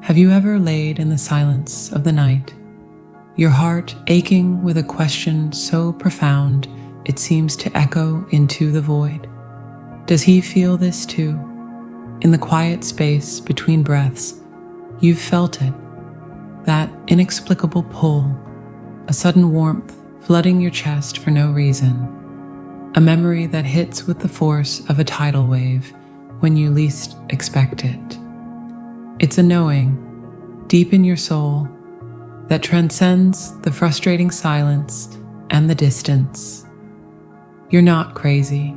Have you ever laid in the silence of the night, your heart aching with a question so profound it seems to echo into the void? Does he feel this too? In the quiet space between breaths, you've felt it, that inexplicable pull, a sudden warmth flooding your chest for no reason, a memory that hits with the force of a tidal wave when you least expect it. It's a knowing, deep in your soul, that transcends the frustrating silence and the distance. You're not crazy,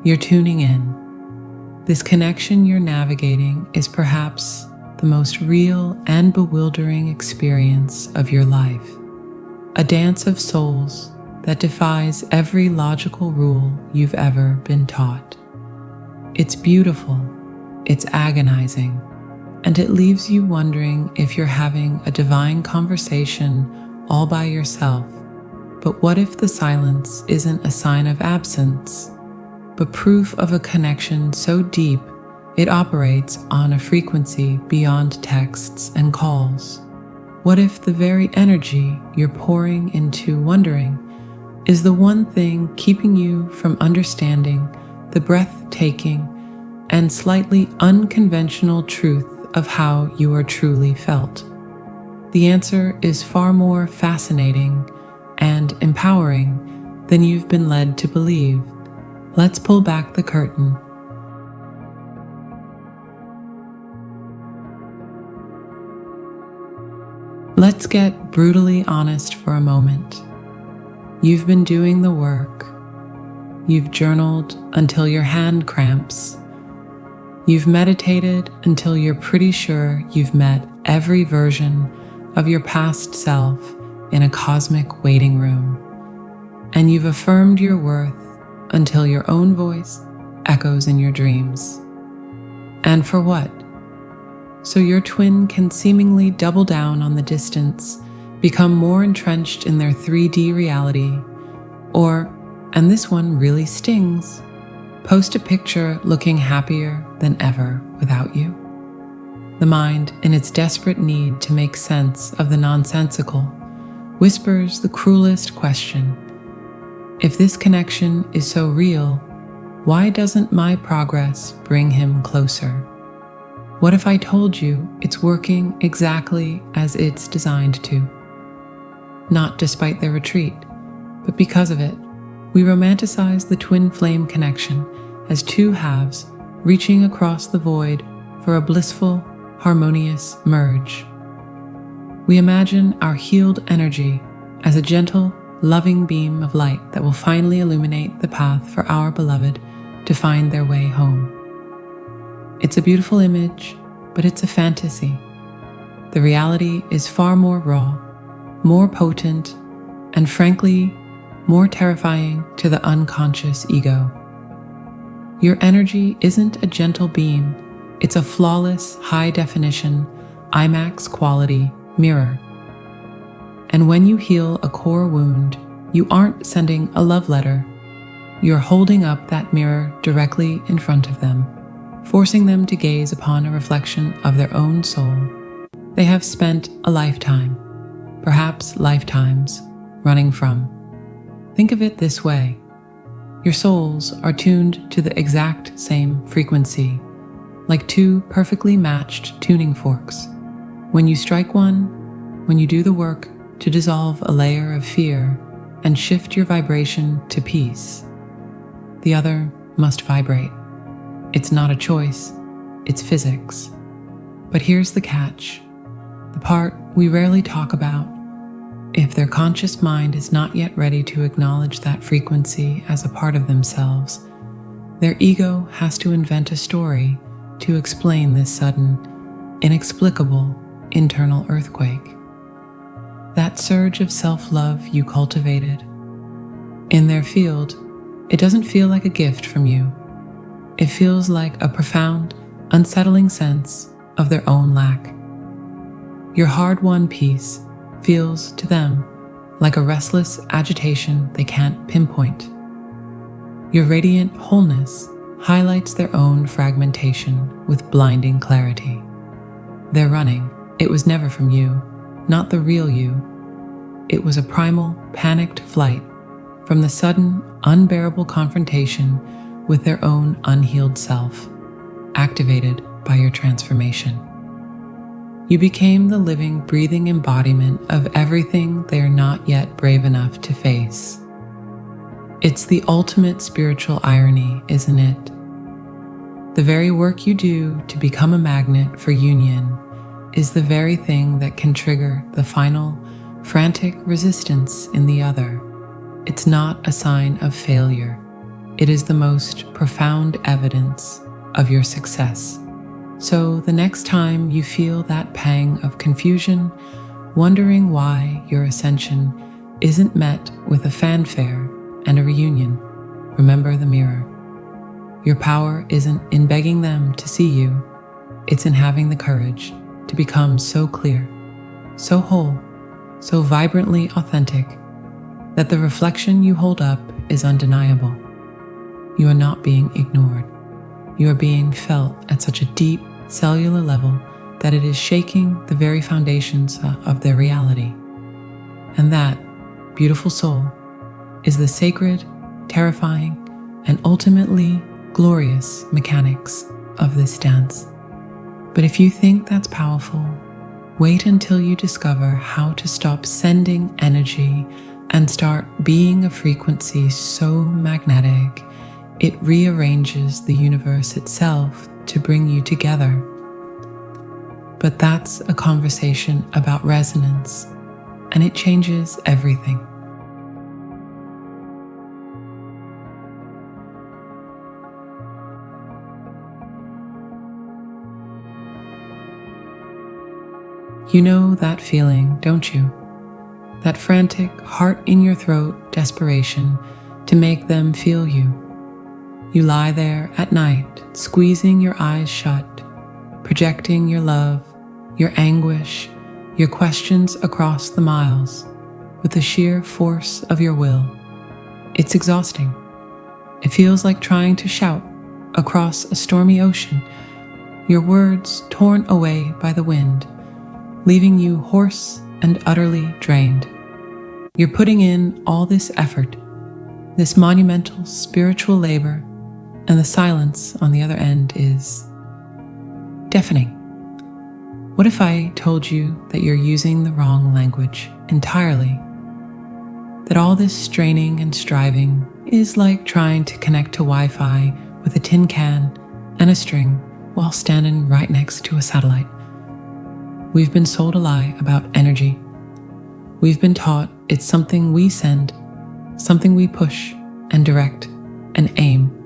you're tuning in. This connection you're navigating is perhaps the most real and bewildering experience of your life. A dance of souls that defies every logical rule you've ever been taught. It's beautiful, it's agonizing, and it leaves you wondering if you're having a divine conversation all by yourself. But what if the silence isn't a sign of absence, but proof of a connection so deep it operates on a frequency beyond texts and calls? What if the very energy you're pouring into wondering is the one thing keeping you from understanding the breathtaking and slightly unconventional truth of how you are truly felt? The answer is far more fascinating and empowering than you've been led to believe. Let's pull back the curtain. Let's get brutally honest for a moment. You've been doing the work. You've journaled until your hand cramps. You've meditated until you're pretty sure you've met every version of your past self in a cosmic waiting room. And you've affirmed your worth until your own voice echoes in your dreams. And for what? So your twin can seemingly double down on the distance, become more entrenched in their 3D reality, or, and this one really stings, post a picture looking happier than ever without you. The mind, in its desperate need to make sense of the nonsensical, whispers the cruelest question. If this connection is so real, why doesn't my progress bring him closer? What if I told you it's working exactly as it's designed to? Not despite their retreat, but because of it. We romanticize the twin flame connection as two halves reaching across the void for a blissful, harmonious merge. We imagine our healed energy as a gentle, loving beam of light that will finally illuminate the path for our beloved to find their way home. It's a beautiful image, but it's a fantasy. The reality is far more raw, more potent, and frankly, more terrifying to the unconscious ego. Your energy isn't a gentle beam, it's a flawless, high-definition, IMAX quality mirror. And when you heal a core wound, you aren't sending a love letter. You're holding up that mirror directly in front of them, forcing them to gaze upon a reflection of their own soul. They have spent a lifetime, perhaps lifetimes, running from. Think of it this way. Your souls are tuned to the exact same frequency, like two perfectly matched tuning forks. When you strike one, when you do the work to dissolve a layer of fear and shift your vibration to peace, the other must vibrate. It's not a choice, it's physics. But here's the catch, the part we rarely talk about. If their conscious mind is not yet ready to acknowledge that frequency as a part of themselves, their ego has to invent a story to explain this sudden, inexplicable internal earthquake. That surge of self-love you cultivated. In their field, it doesn't feel like a gift from you. It feels like a profound, unsettling sense of their own lack. Your hard-won peace feels to them like a restless agitation they can't pinpoint. Your radiant wholeness highlights their own fragmentation with blinding clarity. They're running, It was never from you, not the real you. It was a primal, panicked flight from the sudden, unbearable confrontation with their own unhealed self, activated by your transformation. You became the living, breathing embodiment of everything they are not yet brave enough to face. It's the ultimate spiritual irony, isn't it? The very work you do to become a magnet for union is the very thing that can trigger the final, frantic resistance in the other. It's not a sign of failure. It is the most profound evidence of your success. So the next time you feel that pang of confusion, wondering why your ascension isn't met with a fanfare and a reunion, remember the mirror. Your power isn't in begging them to see you, it's in having the courage to become so clear, so whole, so vibrantly authentic that the reflection you hold up is undeniable. You are not being ignored. You are being felt at such a deep cellular level that it is shaking the very foundations of their reality. And that, beautiful soul, is the sacred, terrifying, and ultimately glorious mechanics of this dance. But if you think that's powerful, wait until you discover how to stop sending energy and start being a frequency so magnetic it rearranges the universe itself to bring you together. But that's a conversation about resonance, and it changes everything. You know that feeling, don't you? That frantic, heart in your throat desperation to make them feel you. You lie there at night, squeezing your eyes shut, projecting your love, your anguish, your questions across the miles with the sheer force of your will. It's exhausting. It feels like trying to shout across a stormy ocean, your words torn away by the wind, leaving you hoarse and utterly drained. You're putting in all this effort, this monumental spiritual labor, and the silence on the other end is deafening. What if I told you that you're using the wrong language entirely? That all this straining and striving is like trying to connect to Wi-Fi with a tin can and a string while standing right next to a satellite. We've been sold a lie about energy. We've been taught it's something we send, something we push and direct and aim,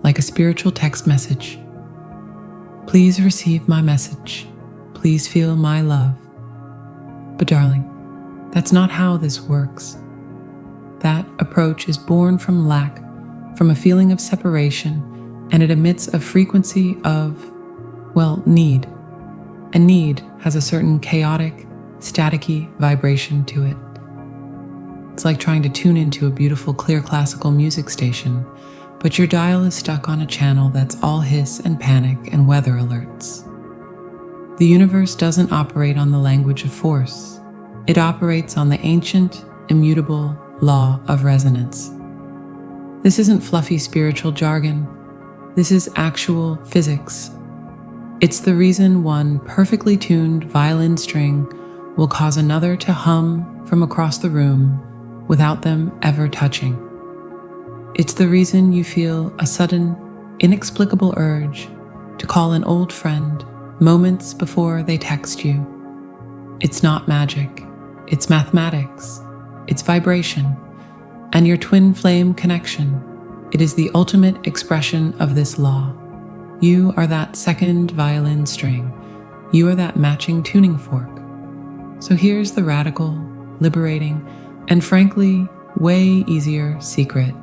like a spiritual text message. Please receive my message. Please feel my love. But darling, that's not how this works. That approach is born from lack, from a feeling of separation, and it emits a frequency of, need. And need has a certain chaotic, staticky vibration to it. It's like trying to tune into a beautiful, clear classical music station, but your dial is stuck on a channel that's all hiss and panic and weather alerts. The universe doesn't operate on the language of force. It operates on the ancient, immutable law of resonance. This isn't fluffy spiritual jargon. This is actual physics. It's the reason one perfectly tuned violin string will cause another to hum from across the room without them ever touching. It's the reason you feel a sudden, inexplicable urge to call an old friend moments before they text you. It's not magic, it's mathematics, it's vibration, and your twin flame connection. It is the ultimate expression of this law. You are that second violin string. You are that matching tuning fork. So here's the radical, liberating, and frankly, way easier secret.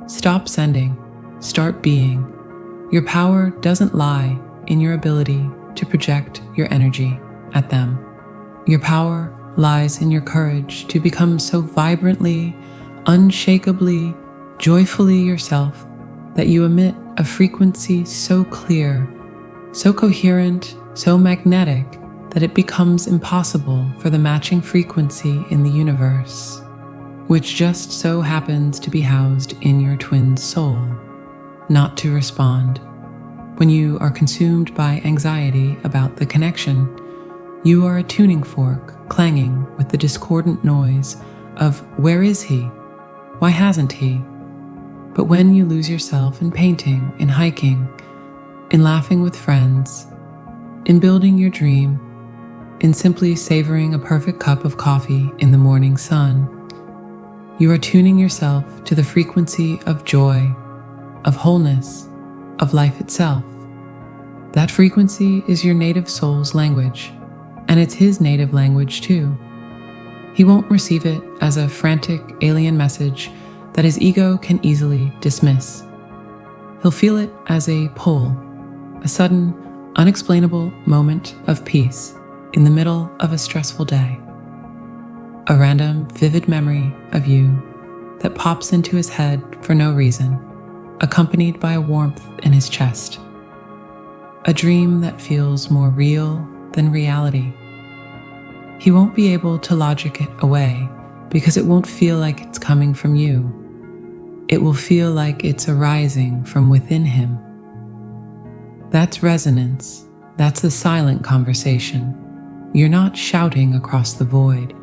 Stop sending, start being. Your power doesn't lie in your ability to project your energy at them. Your power lies in your courage to become so vibrantly, unshakably, joyfully yourself that you emit a frequency so clear, so coherent, so magnetic that it becomes impossible for the matching frequency in the universe, which just so happens to be housed in your twin's soul, not to respond. When you are consumed by anxiety about the connection, you are a tuning fork clanging with the discordant noise of where is he? Why hasn't he? But when you lose yourself in painting, in hiking, in laughing with friends, in building your dream, in simply savoring a perfect cup of coffee in the morning sun, you are tuning yourself to the frequency of joy, of wholeness, of life itself. That frequency is your native soul's language, and it's his native language too. He won't receive it as a frantic alien message that his ego can easily dismiss. He'll feel it as a pull, a sudden, unexplainable moment of peace in the middle of a stressful day. A random, vivid memory of you that pops into his head for no reason, accompanied by a warmth in his chest. A dream that feels more real than reality. He won't be able to logic it away because it won't feel like it's coming from you. It will feel like it's arising from within him. That's resonance. That's the silent conversation. You're not shouting across the void.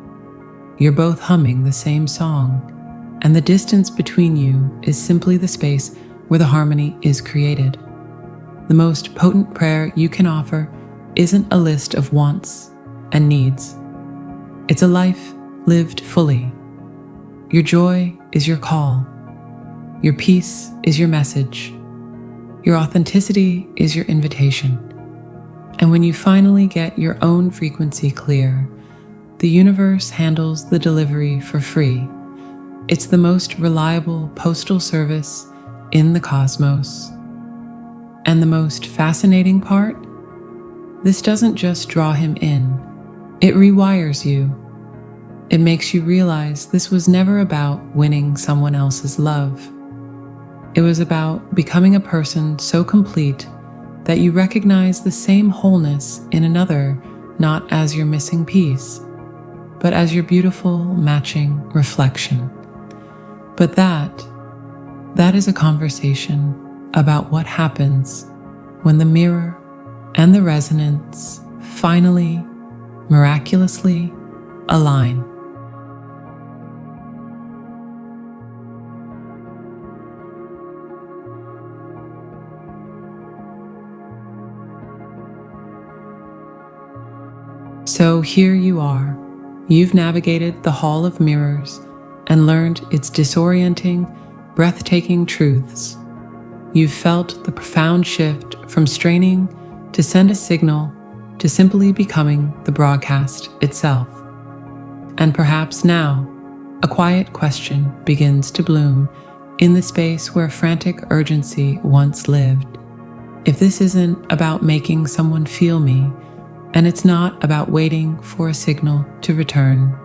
You're both humming the same song, and the distance between you is simply the space where the harmony is created. The most potent prayer you can offer isn't a list of wants and needs. It's a life lived fully. Your joy is your call. Your peace is your message. Your authenticity is your invitation. And when you finally get your own frequency clear, the universe handles the delivery for free. It's the most reliable postal service in the cosmos. And the most fascinating part? This doesn't just draw him in. It rewires you. It makes you realize this was never about winning someone else's love. It was about becoming a person so complete that you recognize the same wholeness in another, not as your missing piece, but as your beautiful matching reflection. But that is a conversation about what happens when the mirror and the resonance finally, miraculously align. So here you are. You've navigated the Hall of Mirrors and learned its disorienting, breathtaking truths. You've felt the profound shift from straining to send a signal to simply becoming the broadcast itself. And perhaps now, a quiet question begins to bloom in the space where frantic urgency once lived. If this isn't about making someone feel me, and it's not about waiting for a signal to return,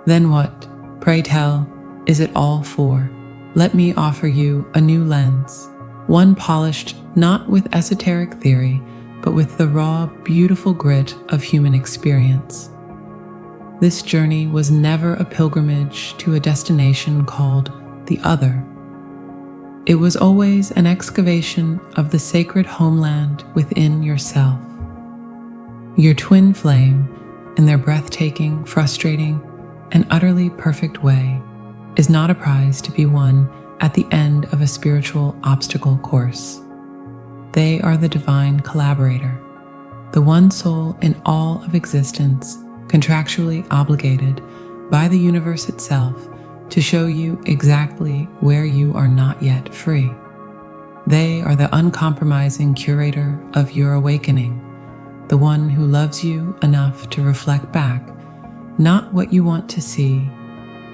then what, pray tell, is it all for? Let me offer you a new lens, one polished not with esoteric theory, but with the raw, beautiful grit of human experience. This journey was never a pilgrimage to a destination called the other. It was always an excavation of the sacred homeland within yourself. Your twin flame, in their breathtaking, frustrating, and utterly perfect way, is not a prize to be won at the end of a spiritual obstacle course. They are the divine collaborator, the one soul in all of existence, contractually obligated by the universe itself to show you exactly where you are not yet free. They are the uncompromising curator of your awakening, the one who loves you enough to reflect back, not what you want to see,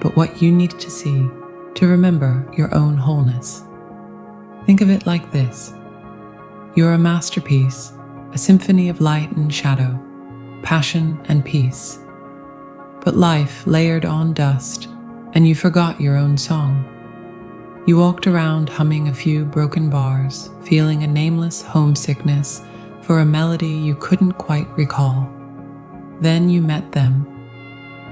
but what you need to see to remember your own wholeness. Think of it like this. You're a masterpiece, a symphony of light and shadow, passion and peace. But life layered on dust, and you forgot your own song. You walked around humming a few broken bars, feeling a nameless homesickness for a melody you couldn't quite recall. Then you met them,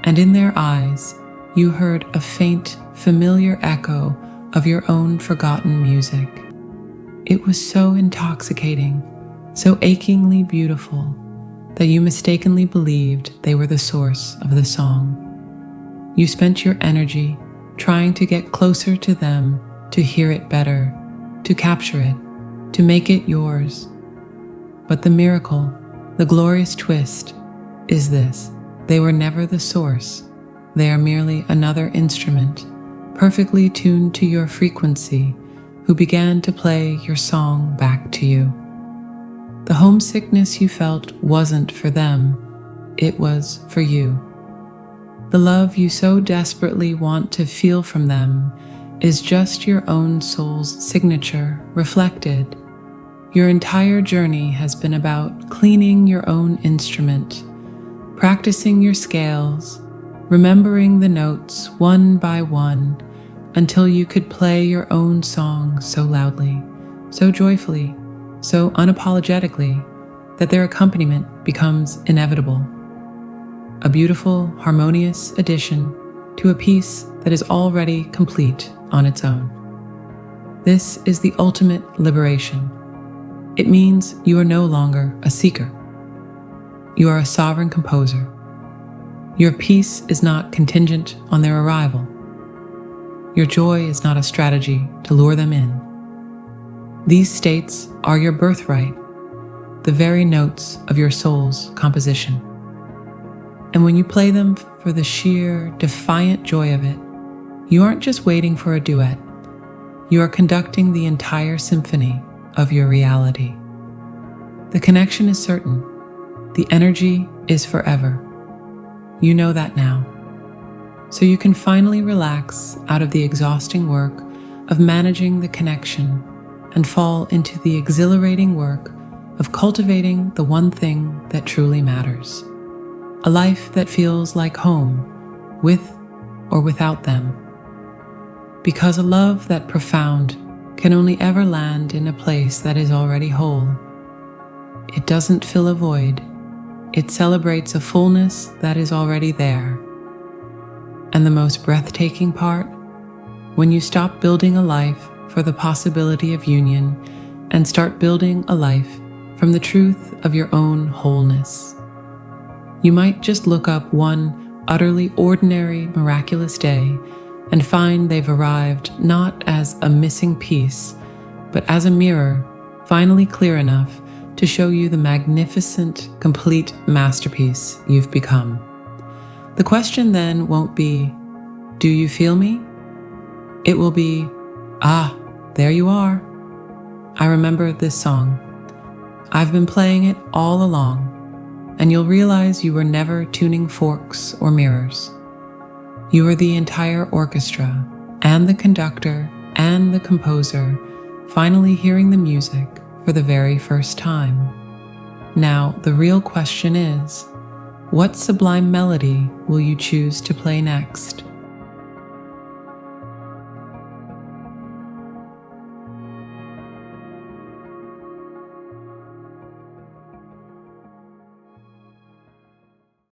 and in their eyes you heard a faint, familiar echo of your own forgotten music. It was so intoxicating, so achingly beautiful, that you mistakenly believed they were the source of the song. You spent your energy trying to get closer to them, to hear it better, to capture it, to make it yours. But the miracle, the glorious twist, is this: they were never the source. They are merely another instrument, perfectly tuned to your frequency, who began to play your song back to you. The homesickness you felt wasn't for them, it was for you. The love you so desperately want to feel from them is just your own soul's signature reflected. Your entire journey has been about cleaning your own instrument, practicing your scales, remembering the notes one by one until you could play your own song so loudly, so joyfully, so unapologetically that their accompaniment becomes inevitable. A beautiful, harmonious addition to a piece that is already complete on its own. This is the ultimate liberation. It means you are no longer a seeker. You are a sovereign composer. Your peace is not contingent on their arrival. Your joy is not a strategy to lure them in. These states are your birthright, the very notes of your soul's composition. And when you play them for the sheer, defiant joy of it, you aren't just waiting for a duet. You are conducting the entire symphony of your reality. The connection is certain. The energy is forever. You know that now. So you can finally relax out of the exhausting work of managing the connection and fall into the exhilarating work of cultivating the one thing that truly matters. A life that feels like home, with or without them. Because a love that profound can only ever land in a place that is already whole. It doesn't fill a void. It celebrates a fullness that is already there. And the most breathtaking part, when you stop building a life for the possibility of union and start building a life from the truth of your own wholeness. You might just look up one utterly ordinary, miraculous day and find they've arrived not as a missing piece, but as a mirror finally clear enough to show you the magnificent, complete masterpiece you've become. The question then won't be, do you feel me? It will be, ah, there you are. I remember this song. I've been playing it all along. And you'll realize you were never tuning forks or mirrors. You are the entire orchestra, and the conductor, and the composer, finally hearing the music for the very first time. Now, the real question is, what sublime melody will you choose to play next?